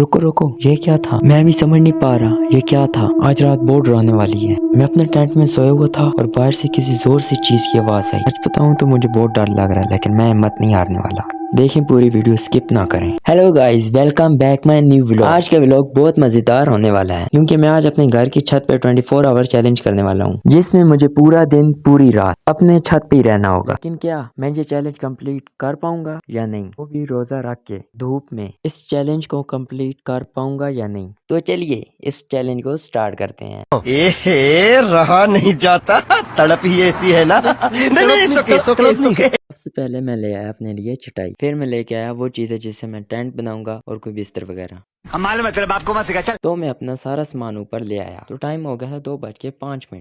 रुको रुको, ये क्या था? मैं भी समझ नहीं पा रहा ये क्या था। आज रात बहुत डराने वाली है। मैं अपने टेंट में सोया हुआ था और बाहर से किसी जोर से चीज की आवाज आई। सच बताऊं तो मुझे बहुत डर लग रहा है, लेकिन मैं हिम्मत नहीं हारने वाला। देखें पूरी वीडियो, स्किप ना करें। Hello guys, welcome back my new vlog. आज का व्लॉग बहुत मजेदार होने वाला है, क्योंकि मैं आज अपने घर की छत पे 24 आवर चैलेंज करने वाला हूँ, जिसमें मुझे पूरा दिन पूरी रात अपने छत पे ही रहना होगा। लेकिन क्या मैं ये चैलेंज कंप्लीट कर पाऊंगा या नहीं, वो भी रोजा रख के धूप में। इस चैलेंज को कंप्लीट कर पाऊंगा या नहीं, तो चलिए इस चैलेंज को स्टार्ट करते हैं। एहे रहा नहीं जाता, तड़प ही ऐसी है ना। नहीं सुके। सबसे पहले मैं ले आया अपने लिए चटाई, फिर मैं लेके आया वो चीजें जिससे मैं टेंट बनाऊंगा और कोई बिस्तर वगैरह। हम मालूम है तेरे बाप को मत सिखा, चल। तो मैं अपना सारा सामान ऊपर ले आया, तो टाइम हो गया था 2:05।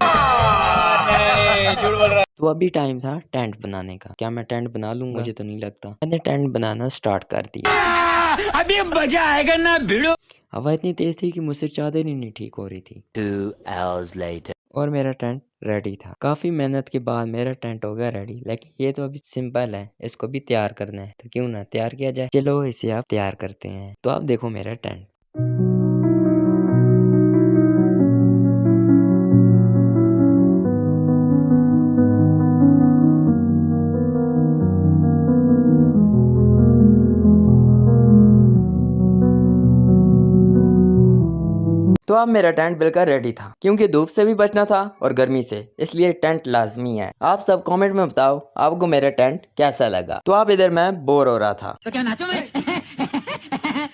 तो अभी टाइम था टेंट बनाने का। क्या मैं टेंट बना लूंगा? मुझे तो नहीं लगता। मैंने टेंट बनाना स्टार्ट कर दिया। अभी मजा आएगा ना भिड़ो। हवा इतनी तेज थी कि मुझसे चादर ही नहीं ठीक हो रही थी। 2 hours later. और मेरा टेंट रेडी था। काफी मेहनत के बाद मेरा टेंट हो गया रेडी। लेकिन ये तो अभी सिंपल है, इसको भी तैयार करना है, तो क्यों ना तैयार किया जाए। चलो इसे आप तैयार करते हैं। तो आप देखो मेरा टेंट। तो अब मेरा टेंट बिल्कुल रेडी था, क्योंकि धूप से भी बचना था और गर्मी से, इसलिए टेंट लाजमी है। आप सब कमेंट में बताओ आपको मेरा टेंट कैसा लगा। तो अब इधर मैं बोर हो रहा था, तो क्या नाचो मैं?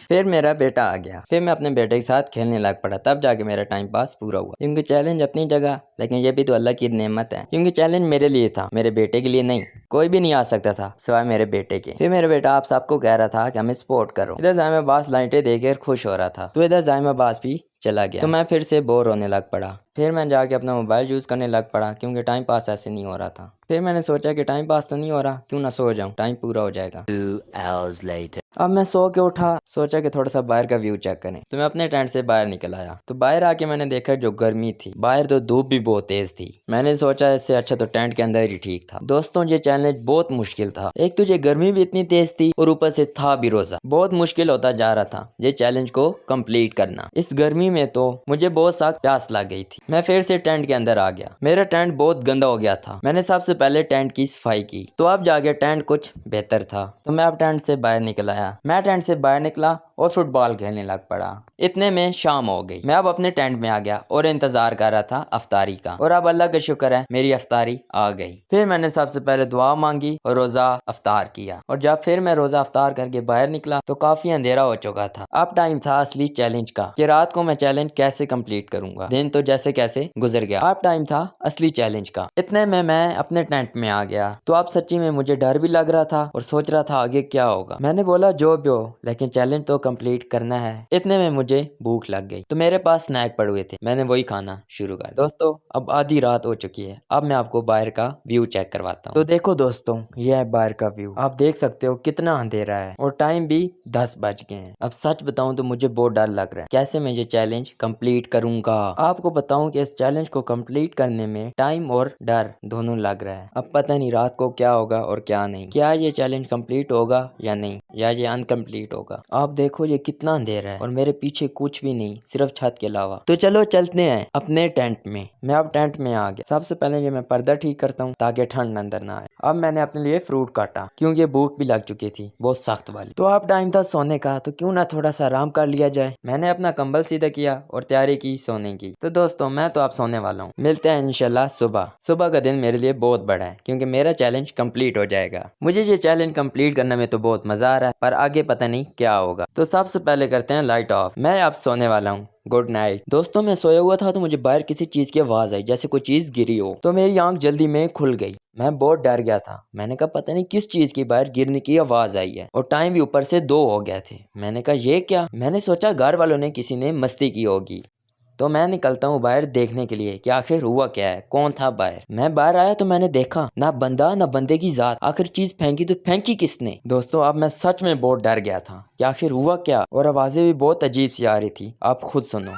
फिर मेरा बेटा आ गया। फिर मैं अपने बेटे के साथ खेलने लग पड़ा। तब जाके मेरा टाइम पास पूरा हुआ। क्योंकि चैलेंज अपनी जगह, लेकिन ये भी तो अल्लाह की नेमत है। क्योंकि चैलेंज मेरे लिए था, मेरे बेटे के लिए नहीं। कोई भी नहीं आ सकता था सिवाय मेरे बेटे के। फिर मेरा बेटा आप सबको कह रहा था कि हमें सपोर्ट करो। इधर जायमा अब्बास लाइटें देखकर खुश हो रहा था, तो इधर जायमा अब्बास भी चला गया। तो मैं फिर से बोर होने लग पड़ा। फिर मैं जाके अपना मोबाइल यूज करने लग पड़ा, क्योंकि टाइम पास ऐसे नहीं हो रहा था। फिर मैंने सोचा कि टाइम पास तो नहीं हो रहा, क्यों ना सो जाऊं, टाइम पूरा हो जाएगा। 2 hours later. अब मैं सो के उठा, सोचा कि थोड़ा सा बाहर का व्यू चेक करें। तो मैं अपने टेंट से बाहर निकल आया। तो बाहर आके मैंने देखा जो गर्मी थी, बाहर तो धूप भी बहुत तेज थी। मैंने सोचा इससे अच्छा तो टेंट के अंदर ही ठीक था। दोस्तों ये चैलेंज बहुत मुश्किल था। एक तो ये गर्मी भी इतनी तेज थी और ऊपर से था भी रोजा। बहुत मुश्किल होता जा रहा था ये चैलेंज को कंप्लीट करना। इस गर्मी में तो मुझे बहुत सख्त प्यास लग गई थी। मैं फिर से टेंट के अंदर आ गया। मेरा टेंट बहुत गंदा हो गया था। मैंने सबसे पहले टेंट की सफाई की, तो अब जाके टेंट कुछ बेहतर था। तो मैं अब टेंट से बाहर निकल आया। मैं टेंट से बाहर निकला और फुटबॉल खेलने लग पड़ा। इतने में शाम हो गई। मैं अब अपने टेंट में आ गया और इंतजार कर रहा था अफ्तारी का। और अब अल्लाह का शुक्र है मेरी अफ्तारी आ गई। फिर मैंने सबसे पहले दुआ मांगी और रोजा अफ्तार किया। और जब फिर मैं रोजा अफ्तार करके बाहर निकला तो काफी अंधेरा हो चुका था। अब टाइम था असली चैलेंज का, कि रात को मैं चैलेंज कैसे कंप्लीट करूंगा। दिन तो जैसे कैसे गुजर गया। अब टाइम था असली चैलेंज का। इतने में मैं अपने टेंट में आ गया। तो अब सच्ची में मुझे डर भी लग रहा था और सोच रहा था आगे क्या होगा। मैंने बोला जो भी हो, लेकिन चैलेंज तो कंप्लीट करना है। इतने में मुझे भूख लग गई, तो मेरे पास स्नैक पड़े हुए थे। मैंने वही खाना शुरू कर। दोस्तों अब आधी रात हो चुकी है। अब मैं आपको बाहर का व्यू चेक करवाता हूँ। तो देखो दोस्तों, ये है बाहर का व्यू। आप देख सकते हो कितना अंधेरा है और टाइम भी 10 बज गए हैं। अब सच बताऊं तो मुझे बहुत डर लग रहा है, कैसे मैं ये चैलेंज कंप्लीट करूंगा। आपको बताऊं कि इस चैलेंज को कंप्लीट करने में टाइम और डर दोनों लग रहा है। अब पता नहीं रात को क्या होगा और क्या नहीं। क्या ये चैलेंज कंप्लीट होगा या नहीं, या ये अनकम्प्लीट होगा। आप देखो ये कितना अंधेरा है और मेरे पीछे कुछ भी नहीं, सिर्फ छत के अलावा। तो चलो चलते हैं अपने टेंट में। मैं अब टेंट में आ गया। सबसे पहले ये मैं पर्दा ठीक करता हूँ ताकि ठंड अंदर ना आए। अब मैंने अपने लिए फ्रूट काटा, क्योंकि भूख भी लग चुकी थी बहुत सख्त वाली। तो अब टाइम था सोने का, तो क्यों ना थोड़ा सा आराम कर लिया जाए। मैंने अपना कंबल सीधा किया और तैयारी की सोने की। तो दोस्तों मैं तो अब सोने वाला हूँ। मिलते हैं इंशाल्लाह सुबह। सुबह का दिन मेरे लिए बहुत बड़ा है, क्योंकि मेरा चैलेंज कंप्लीट हो जाएगा। मुझे ये चैलेंज कंप्लीट करने में तो बहुत मजा आ रहा है, पर आगे पता नहीं क्या होगा। तो सबसे पहले करते हैं लाइट ऑफ। मैं अब सोने वाला हूँ। Good night. दोस्तों मैं सोया हुआ था तो मुझे बाहर किसी चीज की आवाज आई, जैसे कोई चीज गिरी हो। तो मेरी आंख जल्दी में खुल गई। मैं बहुत डर गया था। मैंने कहा पता नहीं किस चीज की बाहर गिरने की आवाज आई है, और टाइम भी ऊपर से 2 हो गए थे। मैंने कहा ये क्या। मैंने सोचा घर वालों ने किसी ने मस्ती की होगी। तो मैं निकलता हूँ बाहर देखने के लिए कि आखिर हुआ क्या है, कौन था बाहर। मैं बाहर आया तो मैंने देखा ना बंदा ना बंदे की जात। आखिर चीज फेंकी तो फेंकी किसने। दोस्तों अब मैं सच में बहुत डर गया था कि आखिर हुआ क्या, और आवाजें भी बहुत अजीब सी आ रही थी। आप खुद सुनो।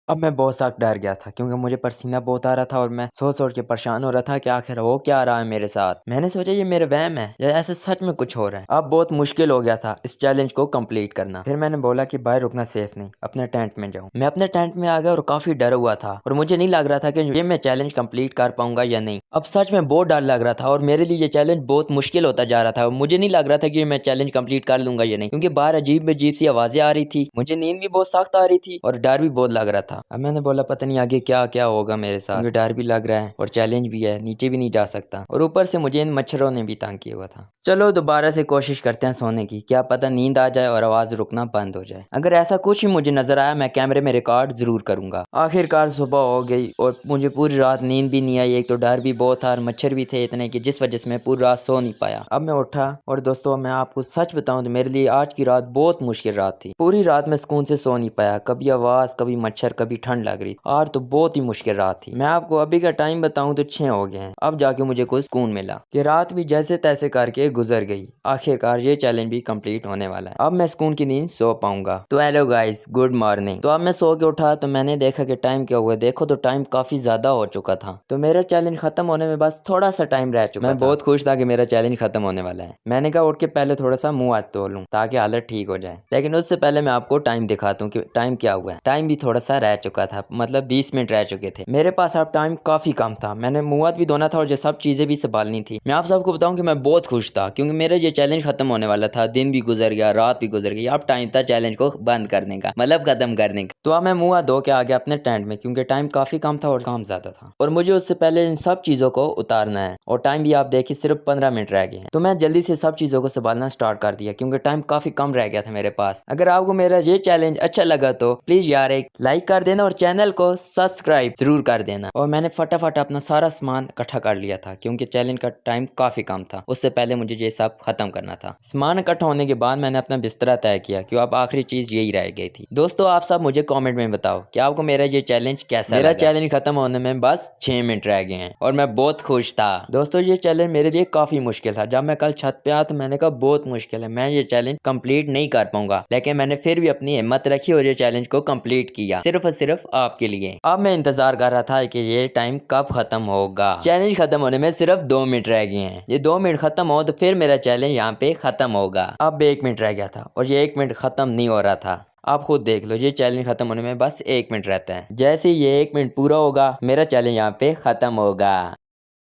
अब मैं बहुत सख्त डर गया था क्योंकि मुझे पसीना बहुत आ रहा था और मैं सोच सोच के परेशान हो रहा था कि आखिर हो क्या रहा है मेरे साथ। मैंने सोचा ये मेरे वहम है या ऐसे सच में कुछ हो रहा है। अब बहुत मुश्किल हो गया था इस चैलेंज को कंप्लीट करना। फिर मैंने बोला कि बाहर रुकना सेफ नहीं, अपने टेंट में जाऊं। मैं अपने टेंट में आ गया और काफी डरा हुआ था और मुझे नहीं लग रहा था कि ये मैं चैलेंज कंप्लीट कर पाऊंगा या नहीं। अब सच में बहुत डर लग रहा था और मेरे लिए ये चैलेंज बहुत मुश्किल होता जा रहा था। मुझे नहीं लग रहा था कि मैं चैलेंज कंप्लीट कर लूंगा या नहीं, क्योंकि बाहर अजीब अजीब सी आवाजें आ रही थी, मुझे नींद भी बहुत सख्त आ रही थी और डर भी बहुत लग रहा था। अब मैंने बोला पता नहीं आगे क्या क्या होगा मेरे साथ, मुझे डर भी लग रहा है और चैलेंज भी है, नीचे भी नहीं जा सकता और ऊपर से मुझे इन मच्छरों ने भी तंग किया हुआ था। चलो दोबारा से कोशिश करते हैं सोने की, क्या पता नींद आ जाए और आवाज रुकना बंद हो जाए। अगर ऐसा कुछ भी मुझे नजर आया मैं कैमरे में रिकॉर्ड जरूर करूंगा। आखिरकार सुबह हो गई और मुझे पूरी रात नींद भी नहीं आई। एक तो डर भी बहुत था और मच्छर भी थे इतने कि जिस वजह से मैं पूरी रात सो नहीं पाया। अब मैं उठा और दोस्तों मैं आपको सच बताऊं तो मेरे लिए आज की रात बहुत मुश्किल रात थी। पूरी रात में सुकून से सो नहीं पाया, कभी आवाज कभी मच्छर कभी ठंड लग रही। आज तो बहुत ही मुश्किल रात थी। मैं आपको अभी का टाइम बताऊं तो 6 हो गए हैं। अब जाके मुझे कुछ सुकून मिला कि रात भी जैसे तैसे करके गुजर गई। आखिरकार ये चैलेंज भी कंप्लीट होने वाला है। अब मैं सुकून की नींद सो पाऊंगा। तो हेलो गाइस, गुड मॉर्निंग। तो अब मैं सो के उठा तो मैंने देखा कि टाइम क्या हुआ। देखो तो टाइम काफी ज्यादा हो चुका था। तो मेरा चैलेंज खत्म होने में बस थोड़ा सा टाइम रह चुका था। मैं बहुत खुश था कि मेरा चैलेंज खत्म होने वाला है। मैंने कहा उठ के पहले थोड़ा सा मुंह हाथ धो लूं ताकि हालत ठीक हो जाए, लेकिन उससे पहले मैं आपको टाइम दिखाता हूँ कि टाइम क्या हुआ है। टाइम भी थोड़ा सा रह चुका था, मतलब 20 मिनट रह चुके थे मेरे पास। अब टाइम काफी कम था, मैंने मुंह हाथ भी धोना था और ये सब चीजें भी संभालनी थी। मैं आप सबको बताऊं कि मैं बहुत खुश था क्योंकि मेरा ये चैलेंज खत्म होने वाला था। दिन भी गुजर गया, रात भी गुजर गई। अब टाइम था चैलेंज को बंद करने का, मतलब खत्म करने का। तो अब मैं मुंह हाथ धो के आ गया अपने टेंट में क्योंकि टाइम काफी कम था और काम ज्यादा था और मुझे उससे पहले इन सब चीजों को उतारना है और टाइम भी आप देखिए सिर्फ 15 मिनट रह गए हैं। तो मैं जल्दी से सब चीजों को संभालना स्टार्ट कर दिया क्योंकि टाइम काफी कम रह गया था मेरे पास। अगर आपको मेरा ये चैलेंज अच्छा लगा तो प्लीज यार एक लाइक कर देना और चैनल को सब्सक्राइब जरूर कर देना। और मैंने फटाफट अपना सारा सामान इकट्ठा कर लिया था क्योंकि चैलेंज का टाइम काफी कम था, उससे पहले मुझे ये सब खत्म करना था। सामान इकट्ठा होने के बाद मैंने अपना बिस्तरा तय किया कि अब आखिरी चीज यही रह गई थी। दोस्तों आप सब मुझे कमेंट में बताओ कि आपको मेरा ये चैलेंज कैसा लगा। मेरा चैलेंज खत्म होने में बस 6 मिनट रह गए हैं और मैं बहुत खुश था। दोस्तों ये चैलेंज मेरे लिए काफी मुश्किल था। जब मैं कल छत पे आया तो मैंने कहा बहुत मुश्किल है, मैं ये चैलेंज कंप्लीट नहीं कर पाऊंगा, लेकिन मैंने फिर भी अपनी हिम्मत रखी और ये चैलेंज को कंप्लीट किया सिर्फ और सिर्फ आपके लिए। अब मैं इंतजार कर रहा था कि ये टाइम कब खत्म होगा। चैलेंज खत्म होने में सिर्फ 2 मिनट रह गए हैं। ये 2 मिनट खत्म हो तो फिर मेरा चैलेंज यहाँ पे खत्म होगा। अब 1 मिनट रह गया था और ये 1 मिनट खत्म नहीं हो रहा था। आप खुद देख लो, ये चैलेंज खत्म होने में बस 1 मिनट रहता है। जैसे ही ये 1 मिनट पूरा होगा मेरा चैलेंज यहाँ पे खत्म होगा।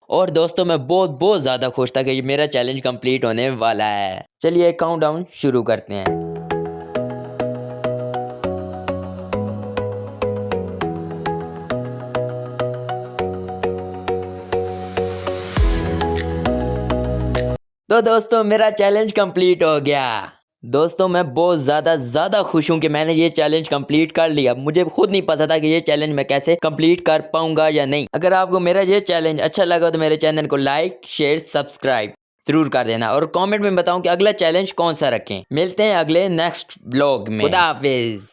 और दोस्तों मैं बहुत ज्यादा खुश था कि ये मेरा चैलेंज कंप्लीट होने वाला है। चलिए काउंटडाउन शुरू करते हैं। तो दोस्तों मेरा चैलेंज कंप्लीट हो गया। दोस्तों मैं बहुत ज़्यादा खुश हूँ कि मैंने ये चैलेंज कंप्लीट कर लिया। मुझे खुद नहीं पता था कि ये चैलेंज मैं कैसे कंप्लीट कर पाऊंगा या नहीं। अगर आपको मेरा ये चैलेंज अच्छा लगा तो मेरे चैनल को लाइक शेयर सब्सक्राइब जरूर कर देना और कमेंट में बताऊं कि अगला चैलेंज कौन सा रखें। मिलते हैं अगले नेक्स्ट ब्लॉग में। खुदा हाफिज।